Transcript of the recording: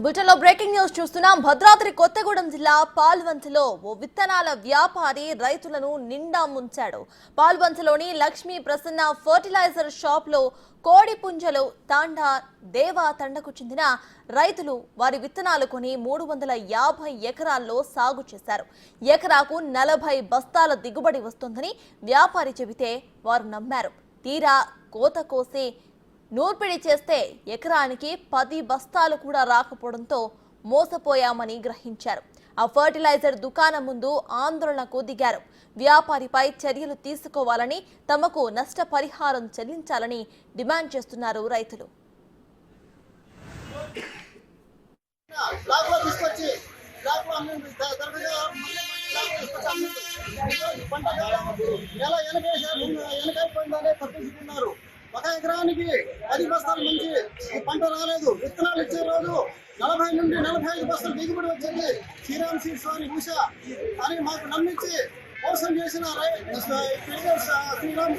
బులెటిన్లో breaking news చూస్తున్నాం. భద్రాద్రి కొత్తగూడెం జిల్లా పాల్వంచలో ఓ విత్తనాల వ్యాపారి రైతులను నిండా ముంచాడు. పాల్వంచలోని లక్ష్మీ ప్రసన్న ఫర్టిలైజర్ షాప్ లో కోడి పుంజలు తాండా దేవా తండకు చెందిన రైతులు వారి విత్తనాలు కొని 350 ఎకరాల్లో సాగు చేశారు. ఎకరాకు 40 బస్తాల దిగుబడి వస్తుందని వ్యాపారి చెబితే వారు నమ్మారు. తీరా కోత కోసి నూర్పిడి చేస్తే ఎకరానికి 10 బస్తాలు కూడా రాకపోవడంతో మోసపోయామని గ్రహించారు. ఆ ఫర్టిలైజర్ దుకాణం ముందు ఆందోళనకు దిగారు. వ్యాపారిపై చర్యలు తీసుకోవాలని, తమకు నష్టపరిహారం చెల్లించాలని డిమాండ్ చేస్తున్నారు రైతులు. ఒక ఎకరానికి 10 బస్తాల నుంచి పంట రాలేదు. విత్తనాలు ఇచ్చే రోజు 40 నుండి 45 బస్తాలు దిగుబడి వచ్చింది. శ్రీరామ్ సీడ్స్ వారి ఉష అని మాకు నమ్మించి మోసం చేసిన శ్రీరామ్